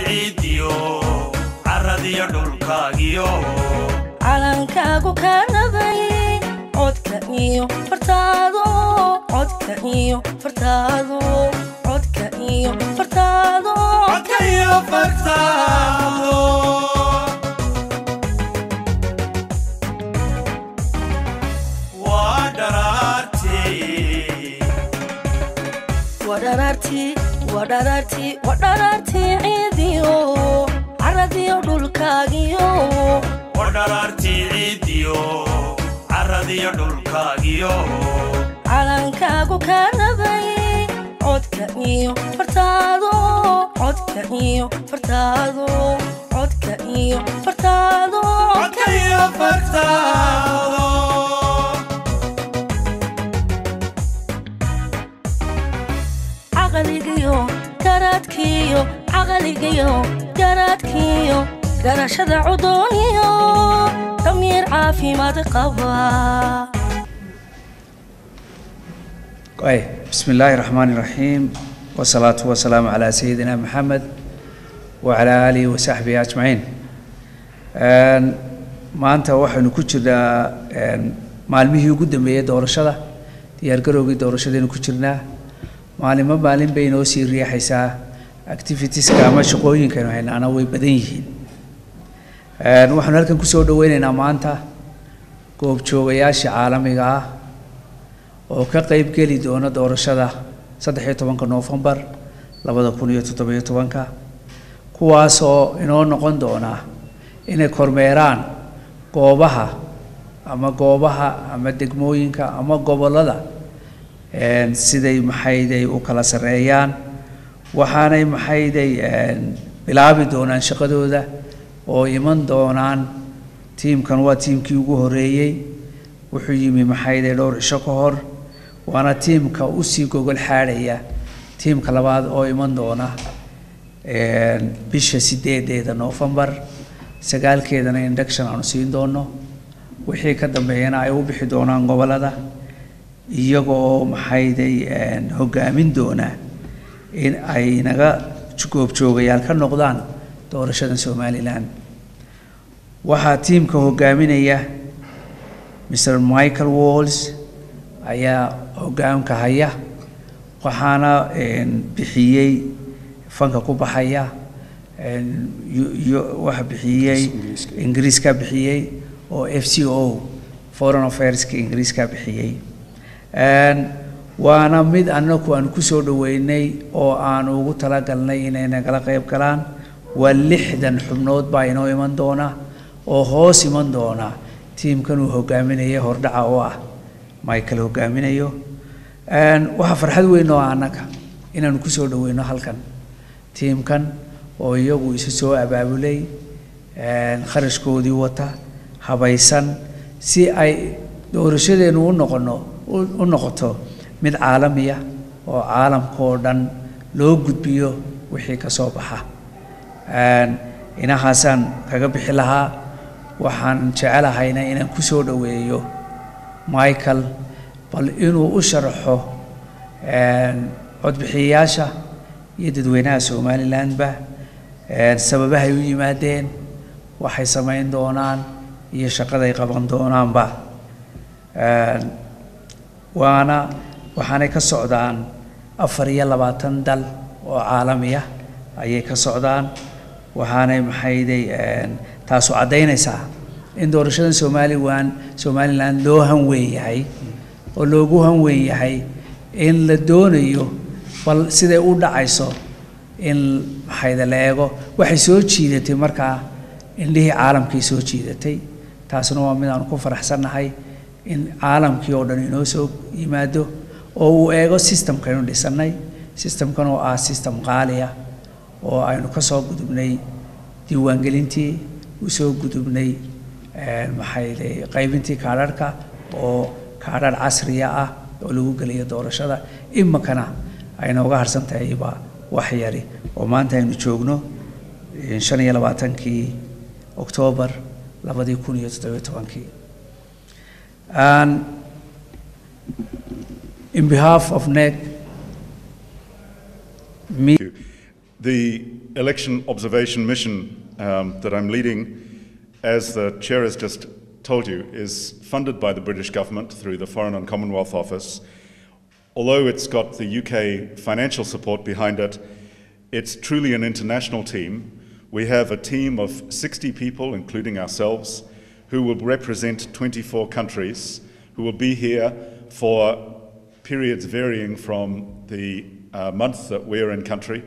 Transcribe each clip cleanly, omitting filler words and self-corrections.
عيديو عرضي دولكاغيو calankaagu ka nabay codka iyo fartaado codka iyo fartaado codka iyo fartaado codka iyo fartaado wadararti ciidiyo caradiyo dhulkaagiyo wadararti ciidiyo caradiyo dhulkaagiyo calankaagu ka nabay codka iyo fartaado codka iyo fartaado codka iyo fartaado codka iyo fartaado caqligiyo garaadkiyo garashada cudoniyo damiir caafimaad qaba بسم الله الرحمن الرحيم والصلاة والسلام على سيدنا محمد وعلى آله وصحبه أجمعين maanta waxaanu ku jirnaa maalmihii ugu dambeeyay doorashada diyaar garowgii doorashadaynu ku jirnaa maalin bay noo sii riixaysaa activitieska ama shaqooyinkan haynaana way badan yihiin waxaanu halkan ku soo dhaweynaynaa maanta goob joogayaasha caalamiga ah oo ka qayb geli doona doorashada 13 November 2017 kuwaas oo inoo noqon doona inay kormeeraan goobaha ama degmooyinka ama gobolada siday maxayday u kala sareeyaan waxaanay maxayday bilaabi doonaan shaqadooda oo iman doonaan teamkan waa teamkii ugu horeeyay wuxuu yimi maxayday dhowr cisho ka hor waana teamka u sii gogol xaadaya teamka labaad oo iman doona bisha 8 November 9 induction aanu siin doono wixii ka dambeeyana ay u bixi doonaan gobolada iyagoo maxayday hogaamin doona in ay naga goob joogayaal ka noqdaan doorashada Somaliland waxa teamka hogaaminaya Mr. Michael Walls ayaa hogaanka haya waxaana bixiyay fanka ku baxaya waxa bixiyay Ingiriiska bixiyay oo FCO Foreign Affairs ka Ingiriiska bixiyay waana mid anagu aan ku soo dhaweynay oo aan ugu talagalnay inay nagala qayb galaan waa 60 xubnood baa inoo iman doona oo hoos iman doona teamkan uu hogaaminayo hordhaca oo ah Michael hogaaminayo waxa farxad weyn oo anaga inaan ku soo dhaweyno halkan teamkan oo iyagu isu soo abaabulay kharashkoodii wata habaysan si ay doorashadeenu u noqoto mid caalamiya oo caalamka oo dhan loo gudbiyo wixii ka soo baxa inahaasan kaga bixi lahaa waxaan jecelahayna inaan ku soo dhaweeyo Michael bal inuu u sharaxo codbixiyayaasha iyo dadweynaha Somaliland ba sababaha ay u yimaadeen waxay sameyn doonaan iyo shaqada ay qaban doonaan ba waxaanay ka socdaan 24 dal oo caalami ah ayay ka socdaan waxaanay maxayday taasoo cadeynaysaa in doorashada Somaliland loo hanweeyahay oo loogu hanweeyahay in la doonayo bal siday u dhacayso in maxayda la eego waxay soo jiidatay markaa indhihii caalamkii soo jiidatay taasna waa mid aan ku faraxsanahay in caalamkii oo dhan inoo soo yimaado oo uu eego systemkanu dhisanay systemkan oo ah system qaali ah oo aynu ka soo gudubnay diiwaangelintii u soo gudubnay maxayday qaybintii kaadhadhka oo kaadhadh casriya ah oo lagu geliyo doorashada imakana ayna uga harsan tahay wax yari oo maanta aynu joogno 25 October 2017 and in behalf of NEC The election observation mission that I'm leading, as the chair has just told you, is funded by the British government through the Foreign and Commonwealth Office. Although it's got the UK financial support behind it, it's truly an international team. We have a team of 60 people, including ourselves, who will represent 24 countries, who will be here for periods varying from the month that we're in country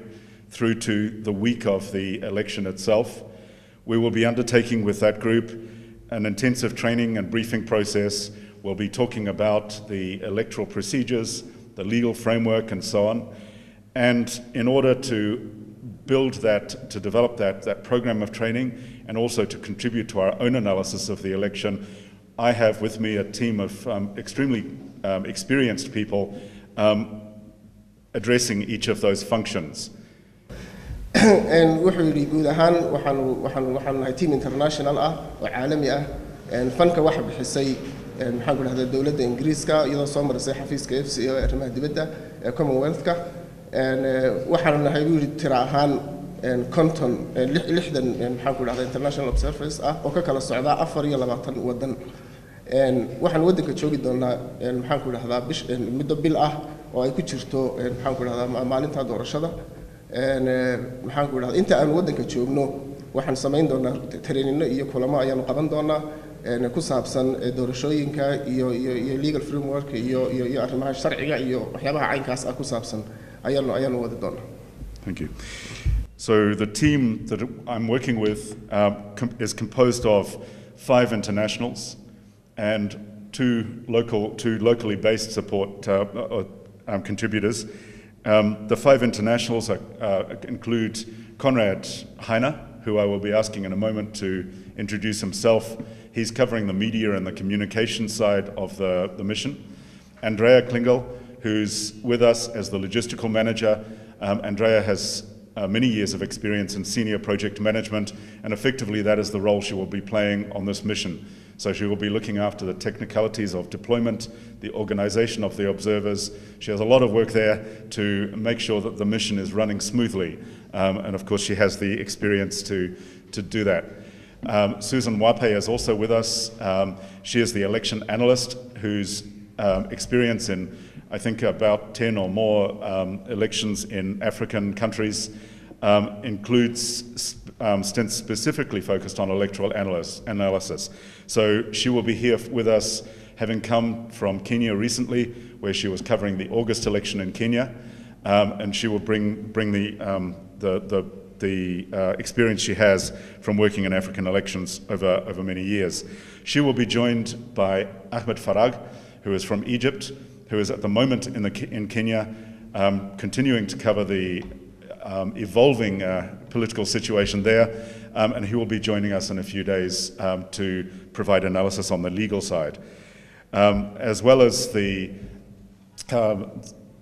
through to the week of the election itself. We will be undertaking with that group an intensive training and briefing process. We'll be talking about the electoral procedures, the legal framework, and so on. And in order to build that, to develop that program of training, and also to contribute to our own analysis of the election, I have with me a team of extremely experienced people addressing each of those functions. And wuxuu yiri guud ahaan waxaan nahay team international ah oo caalami ah fanka waxa bixisay maxaan ku dhahdaa dawladda Ingiriiska iyadoo soo marisay xafiiska FCA ee arrimaha dibadda ee Commonwealth-ka waxaan nahay yiri tira ahaan konton lixdan maxaan ku dhahdaa international observers ah oo ka kala socda 24 wadan waxaan wadanka joogi doonaa maxaan ku dhahdaa muddo bil ah oo ay ku jirto maxaan ku dhahdaa maalinta doorashada maxaan ku dhahdaa inta aan wadanka joogno waxaan sameyn doonaa tareenino iyo kulamo ayaan qaban doonaa ku saabsan doorashooyinka iyo legal framework iyo arrimaha sharciga iyo waxyaabaha caynkaas ah ku saabsan ayaan wadi doonaa. Thank you. So the team that I'm working with is composed of 5 internationals and two locally based support contributors. The 5 internationals include Conrad Heiner, who I will be asking in a moment to introduce himself. He's covering the media and the communication side of the mission. Andrea Klingel, who's with us as the logistical manager. Andrea has many years of experience in senior project management, and effectively that is the role she will be playing on this mission. So she will be looking after the technicalities of deployment, the organization of the observers. She has a lot of work there to make sure that the mission is running smoothly. And of course she has the experience to do that. Susan Wape is also with us. She is the election analyst whose experience in, I think, about 10 or more elections in African countries includes stints specifically focused on electoral analysis. So she will be here with us, having come from Kenya recently, where she was covering the August election in Kenya, and she will bring the experience she has from working in African elections over many years. She will be joined by Ahmed Farag, who is from Egypt, who is at the moment in Kenya, continuing to cover the evolving political situation there, and he will be joining us in a few days to provide analysis on the legal side. As well as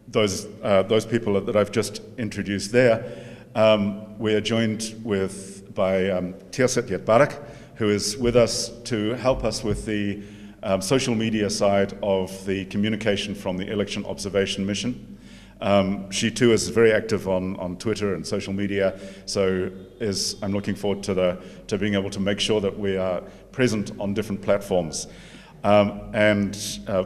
those people that I've just introduced there, we are joined by Tierset Yetbarak, who is with us to help us with the social media side of the communication from the election observation mission. She too is very active on Twitter and social media, so I'm looking forward to being able to make sure that we are present on different platforms. And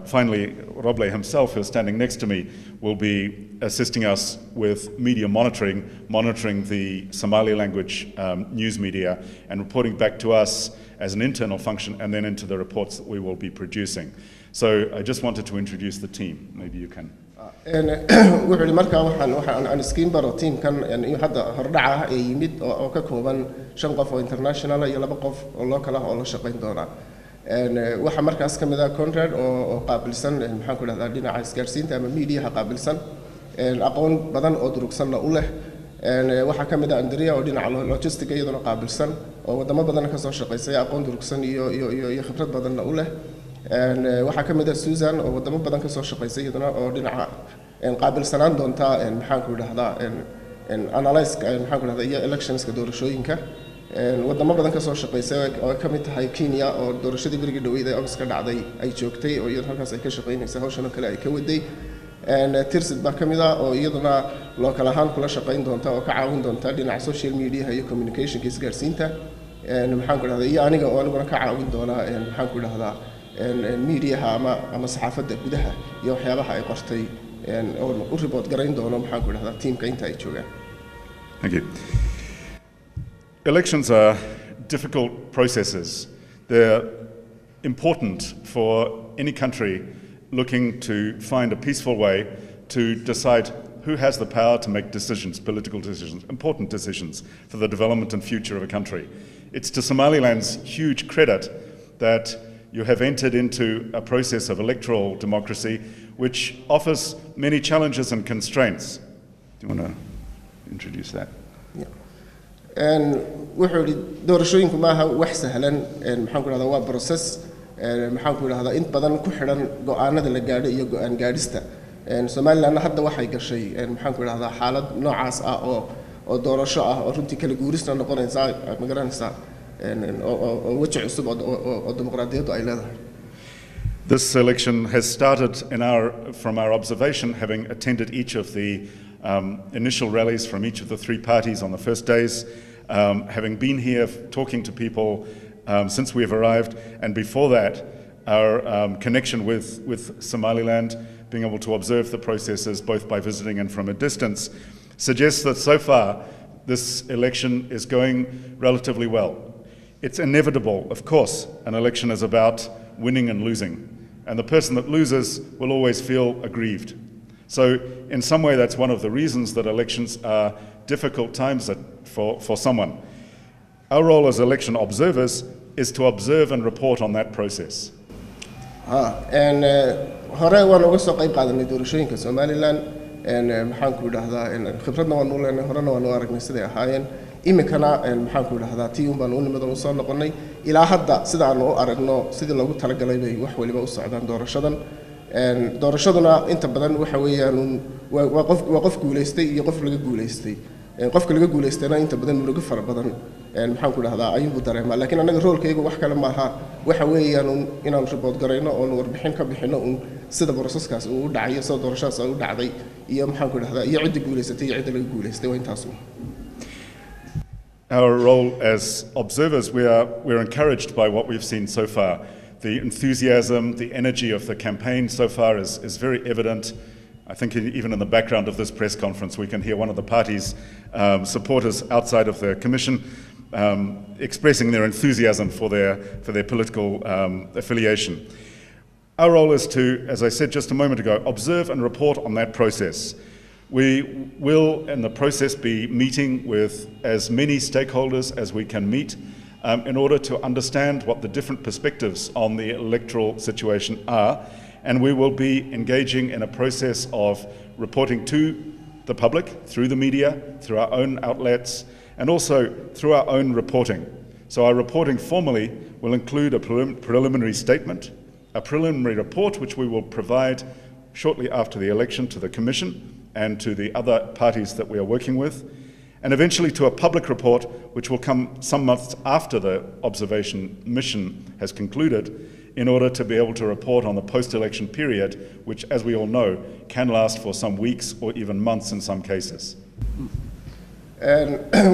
finally, Roble himself, who's standing next to me, will be assisting us with media monitoring the Somali language news media and reporting back to us as an internal function and then into the reports that we will be producing. So I just wanted to introduce the team. Maybe you can. wuxuu markaa waxaan iskiin baro teamkan hadda hordhaca ee yimid oo ka kooban 5 qof oo international iyo 2 qof oo local ah oo la shaqeyn doona waxa markaas kamid ah Conrad oo qaabilsan maxaan ku dhahdaa dhinaca isgaarsiinta ama media qaabilsan aqoon badan oo durugsanna u leh waxa kamid ah Andrea oo dhinaca logistics iyaduna qaabilsan oo wadamo badan ka soo shaqeysay aqoon durugsan iyo khibrad badanna u leh waxa kamid ah Susan oo wadamo badan ka soo shaqeysay iyaduna oo dhinaca qaabilsanaan doonta maxaan ku dhahdaa analyze maxaan ku dhahdaa iyo electionska doorashooyinka wadamo badan ka soo shaqeysay oo ka mid tahay Kenya oo doorashadii berigi dhaweyd ee August ka dhacday ay joogtay oo iyadoo halkaas ay ka shaqeynaysaa hawshan kale ay ka waday tirsid baa ka mid ah oo iyaduna local ahaan kula shaqayn doonta oo ka caawin doonta dhinaca social media iyo communicationka isgaarsiinta maxaan ku dhahdaa iyo aniga oo aniguna ka caawin doona maxaan ku dhahdaa mediaha ama saxaafadda gudaha iyo waxyaabaha ay qortay oo u report garayn doono maxaan ku dhahdaa teamka inta ay joogaan. Thank you. Elections are difficult processes. They're important for any country looking to find a peaceful way to decide who has the power to make decisions, political decisions, important decisions for the development and future of a country. It's to Somaliland's huge credit that you have entered into a process of electoral democracy which offers many challenges and constraints. Do you want to introduce that? wuxuu doorashooyinku maaha wax sahlan maxaan ku dhahdaa waa process maxaan ku dhahdaa in badan ku xidhan go'aanada la gaadho iyo go'aan gaadhista Somaliland hadda waxay gashay maxaan ku dhahdaa xaalad noocaas ah oo doorasho ah oo runtii kala guurista noqonaysa ma garanaysaa oo waji cusub oo dimuqraadiyaddu ay leedahay. This election has started from our observation, having attended each of the initial rallies from each of the three parties on the first days, having been here talking to people since we have arrived, and before that, our connection with Somaliland, being able to observe the processes both by visiting and from a distance, suggests that so far this election is going relatively well. It's inevitable, of course, an election is about winning and losing, and the person that loses will always feel aggrieved. So in some way that's one of the reasons that elections are difficult times for someone. Our role as election observers is to observe and report on that process. And hore waan uga soo qayb qaadanay doorashooyinka Somaliland maxaan ku dhahdaa khibradna waan u leenahay horena waan u aragnay siday ahaayeen imikana maxaan ku dhahdaa tii un baan u nimadan u soo noqonay ilaa hadda sida aan u aragno sidii loogu talagalay bay wax waliba u socdaan doorashadan doorashaduna inta badan waxa weeyaan waa qof guuleystay iyo qof laga guuleystay qofka laga guuleystayna inta badan murugo fara badan maxaan ku dhahdaa ayuu dareemaa laakiin anaga roolkaygu wax kale maaha waxa weeyaan inaan report garayno oo warbixin ka bixino sida processkaas uu dhacay sida doorashadaas uu dhacday iyo maxaan ku dhahdaa iyo cidda guuleysatay iyo cidda laga guuleystay waa intaas. Our role as observers, we're encouraged by what we've seen so far. The enthusiasm, the energy of the campaign so far is very evident. I think even in the background of this press conference, we can hear one of the party's supporters outside of the commission expressing their enthusiasm for their political affiliation. Our role is to, as I said just a moment ago, observe and report on that process. We will, in the process, be meeting with as many stakeholders as we can meet in order to understand what the different perspectives on the electoral situation are, and we will be engaging in a process of reporting to the public through the media, through our own outlets, and also through our own reporting. So our reporting formally will include a preliminary statement, a preliminary report which we will provide shortly after the election to the Commission and to the other parties that we are working with, and eventually to a public report which will come some months after the observation mission has concluded, in order to be able to report on the post-election period, which, as we all know, can last for some weeks or even months in some cases.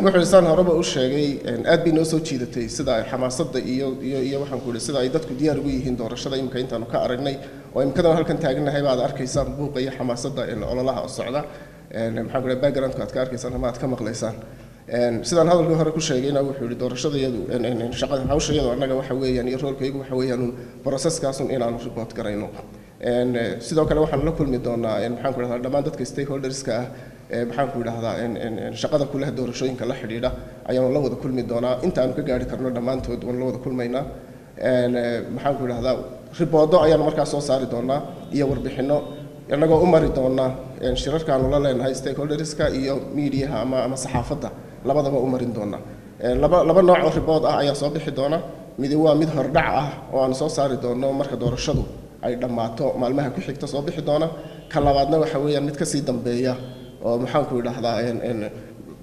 wuxuu isaan horeba u sheegay aad bay noo soo jiidatay sida ay xamaasadda iyo waxaan ku yidhi sida ay dadku diyaar ugu yihiin doorashada imika intaanu ka aragnay oo imikadan halkan taaganahay baad arkaysaan buuqa iyo xamaasadda ololaha oo socda maxaan ku yidhi backgroundka aad ka arkaysaan ama aad ka maqlaysaan sidaan hadalkii hore ku sheegayna wuxuu yidhi doorashadayadu shaqada hawshayadu annaga waxa weeyaan iyo roolkaygu waxa weeyaan processkaasun inaanu report garayno sidoo kale waxaan la kulmi doonaa maxaan ku dhahdaa dhammaan dadka stakeholderska ah maxaan ku dhahdaa shaqada ku leh doorashooyinka la xidhiidha ayaanu la wada kulmi doonaa inta aanu ka gaari karno dhammaantood waan la wada kulmaynaa maxaan ku dhahdaa ribooddo ayaanu markaas soo saari doonaa iyo warbixinno annagoo u mari doonaa shirarkaanu la leenahay stakeholderska iyo mediaha ama saxaafadda labadaba u marin doonaa laba nooc oo ribood ah ayaa soo bixi doona mid waa mid hordhac ah oo aan soo saari doono marka doorashadu ay dhammaato maalmaha ku xigta soo bixi doona ka labaadna waxa weeyaan mid ka sii dambeeya oo maxaan ku dhahdaa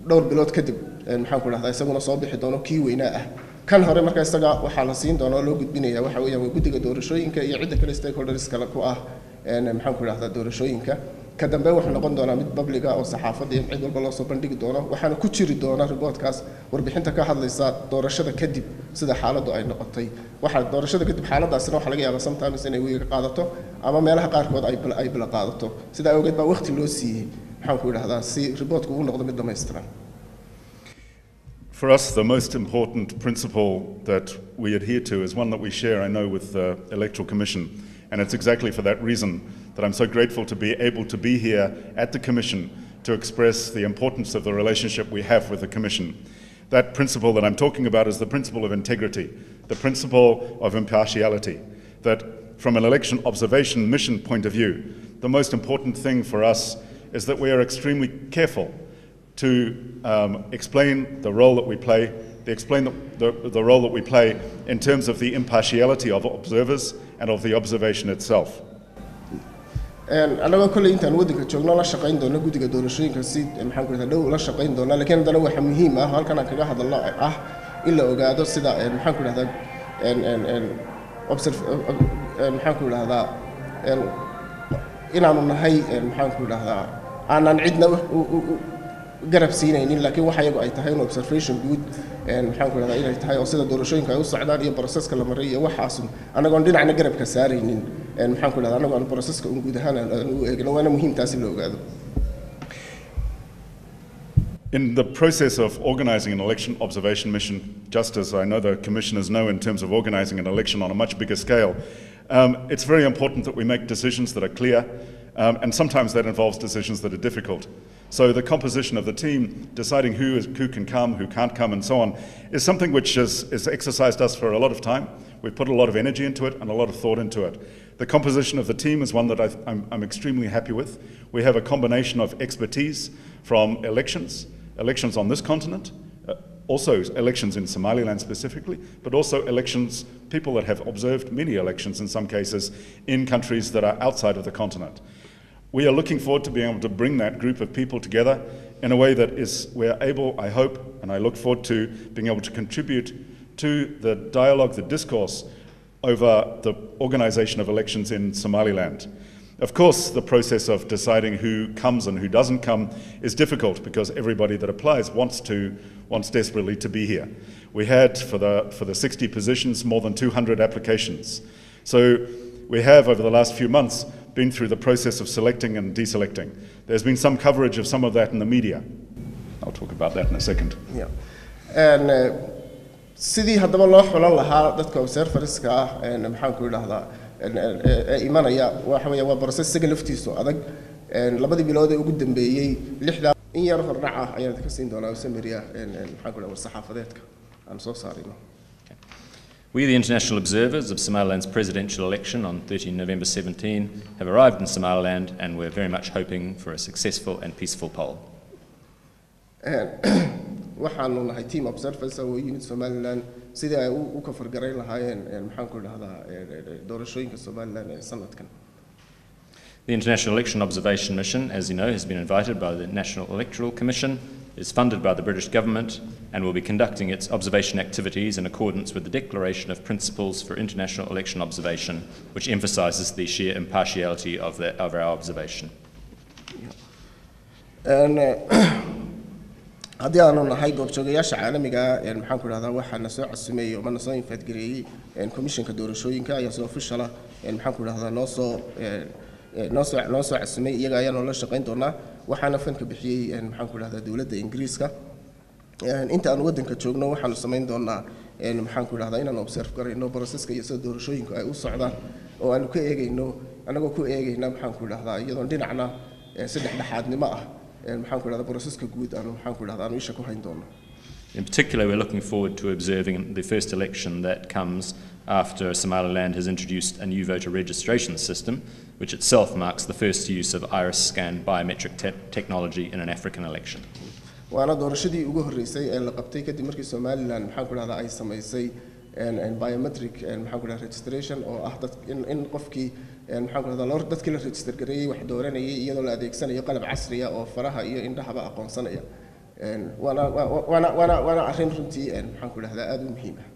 dhowr bilood kadib maxaan ku dhahdaa isaguna soo bixi doono kii weynaa ah kan hore marka isaga waxaa la siin doonaa loo gudbinayaa waxa weeyaan guddiga doorashooyinka iyo cidda kale stakeholders kale ku ah maxaan ku dhahdaa doorashooyinka kadambe waxaan noqon doonaa mid public ah oo saxaafadda iyo cid walba loo soo bandhigi doono waxaana ku jiri doona reportkaas warbixinta ka hadlaysa doorashada kadib sida xaaladdu ay noqotay waxa doorashada kadib xaaladaasina waxa laga yaabaa sometimes inay wiiga qaadato ama meelaha qaarkood ay bila qaadato sida awgeed baa waqti loo siiyay waxaan ku idhaahdaa si reportku uu noqdo mid dhammaystiran. For us, the most important principle that we adhere to is one that we share, I know, with the Electoral Commission. And it's exactly for that reason that I'm so grateful to be able to be here at the Commission to express the importance of the relationship we have with the Commission. That principle that I'm talking about is the principle of integrity, the principle of impartiality, that from an election observation mission point of view, the most important thing for us is that we are extremely careful to explain the role that we play, the role that we play in terms of the impartiality of observers and of the observation itself. Annaga kulli intaan waddanka joogno la shaqayn doono guddiga doorashooyinka si maxaan ku radaa dhow la shaqayn doona laakiin hadana waxa muhiim ah halkan aan kaga hadalno ah in la ogaado sida maxaan ku radaa maxaan ku radaa inaanu nahay maxaan ku radaa aanan cidna garab siinaynin laakiin waxa iyagu ay tahay observation guud maxaan ku radaa inay tahay oo sida doorashooyinka ay u socdaan iyo processka la maray iyo waxaas anagoon dhinacna garabka saaraynin maxaan ku radaa anagoon processka guud ahaan aan u eegno waana muhiim taasi la ogaado. In the process of organizing an election observation mission, just as I know the commissioners know in terms of organizing an election on a much bigger scale, it's very important that we make decisions that are clear, and sometimes that involves decisions that are difficult. So the composition of the team, deciding who can come, who can't come, and so on, is something which has exercised us for a lot of time. We've put a lot of energy into it and a lot of thought into it. The composition of the team is one that I'm extremely happy with. We have a combination of expertise from elections on this continent, also elections in Somaliland specifically, but also people that have observed many elections in some cases in countries that are outside of the continent. We are looking forward to being able to bring that group of people together in a way that we're able, I hope, and I look forward to being able to contribute to the dialogue, the discourse over the organization of elections in Somaliland. Of course, the process of deciding who comes and who doesn't come is difficult because everybody that applies wants desperately to be here. We had, for the 60 positions, more than 200 applications. So we have, over the last few months, been through the process of selecting and deselecting. There's been some coverage of some of that in the media. I'll talk about that in a second. Yeah. And sidii haddaba loo xulan lahaa dadka observerska ah maxaan ku idhaahdaa imanaya waxa weeye waa process isaga laftiisu adag labadii bilood ee ugu dambeeyay lixda in yar hordhac ah ayaan ka siin doonaa samiriya maxaan ku idhaahdaa saxaafadeedka aan soo saarino. We, the international observers of Somaliland's presidential election on 13 November 17, have arrived in Somaliland and we're very much hoping for a successful and peaceful poll. waxaanu nahay team observers oo yimid Somaliland sidii ay u ka fargaray lahaayeen maxaan ku idhaahdaa doorashooyinka Somaliland ee sanadkan. The International Election Observation Mission, as you know, has been invited by the National Electoral Commission, is funded by the British government, and will be conducting its observation activities in accordance with the Declaration of Principles for International Election Observation, which emphasises the sheer impartiality of our observation. And haddii aanu nahay Joogayaasha Caalamiga maxaan ku idhaahdaa waxaana soo casumeeyay oo mana soo infadgareeyay commissionka doorashooyinka ayaa soo official ah maxaan ku idhaahdaa noo soo casumay iyaga ayaanu la shaqayn doonaa waxaana fanka bixiyay maxaan ku idhaahdaa dawladda Ingiriiska inta aan waddanka joogno waxaanu samayn doonaa maxaan ku idhaahdaa inaan observe garayno processka iyo sida doorashooyinku ay u socdaan oo aanu ka eegayno anagoo ku eegayna maxaan ku idhaahdaa iyadoo dhinacna saddex dhaxaadnimo ah maxaan ku idhaahdaa processka guud aanu maxaan ku idhaahdaa aanu isha ku hayn doono. In particular, we're looking forward to observing the first election that comes after Somaliland has introduced a new voter registration system, which itself marks the first use of iris scan biometric technology in an African election. waana doorashadii ugu horeysay ee la qabtay kadib markii Somaliland maxaan ku idhaahdaa ay samaysay biometric maxaan ku idhaahdaa registration oo ah dad in qofkii maxaan ku idhaahdaa dadkii la register gareeyay wax dooranayay iyadoo la adeegsanayo qalab casri ah oo faraha iyo indhahaba aqoonsanaya waana arrin runtii maxaan ku idhaahdaa aad u muhiim ah.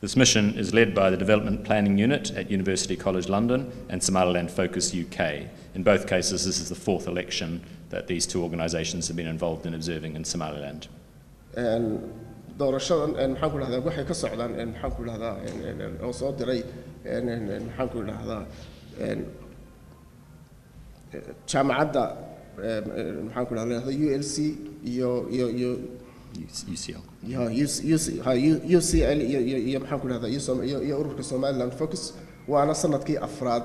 This mission is led by the Development Planning Unit at University College London and Somaliland Focus UK. In both cases, this is the fourth election that these two organisations have been involved in observing in Somaliland. Doorashada maxaan ku dhahdaa waxay ka socdaan maxaan ku dhahdaa oo soo diray maxaan ku dhahdaa jaamacadda maxaan ku dhahdaa ULC iyo UCL. UCL iyo maxaan ku dhahdaa iyo ururka Somaliland Focus waana sanadkii afraad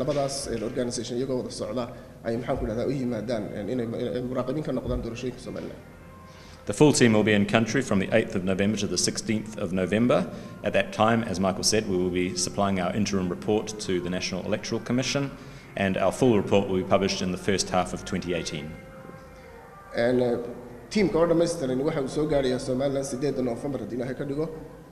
labadaas organisation iyagoo wada socda ay maxaan ku dhahdaa u yimaadaan inay muraaqabiin ka noqdaan doorashooyinka Somaliland. The full team will be in country from the 8th of November to the 16th of November. At that time, as Michael said, we will be supplying our interim report to the National Electoral Commission, and our full report will be published in the first half of 2018. And team ka dhammaystiran waxa uu soo gaarayaa Somaliland 8 November hadii ay ka dhigo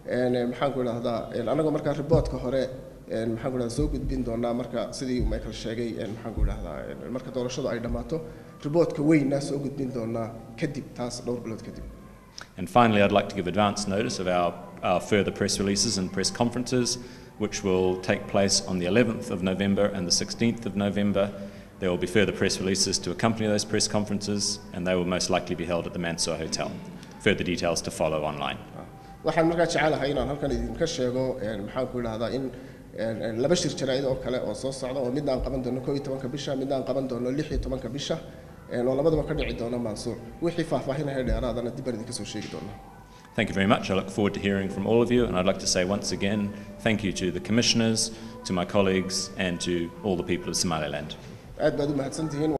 maxaan ku dhahdaa anaga marka reportka hore maxaan ku dhahdaa soo gudbin doonaa marka sidii Michael sheegay maxaan ku dhahdaa marka doorashadu ay dhamaato reportka weyna soo gudbin doonaa kadib taas dhowr bilood kadib. And finally, I'd like to give advance notice of our further press releases and press conferences, which will take place on the 11th of November and the 16th of November. There will be further press releases to accompany those press conferences, and they will most likely be held at the Mansour Hotel. Further details to follow online. waxaan markaa jecelahay inaan halkan idinka sheego maxaan ku dhahdaa in laba shir jaraa'id oo kale oo soo socda oo midna aan qaban doono 12 bisha midna aan qaban doono 16 bisha oo labadaba ka dhici doona Mansour wixii faahfaahinaya dheeraadana dib aan idinka soo sheegi doonaa. Thank you very much. I look forward to hearing from all of you, and I'd like to say once again thank you to the commissioners, to my colleagues, and to all the people of Somaliland. aad baad u mahadsantihiin.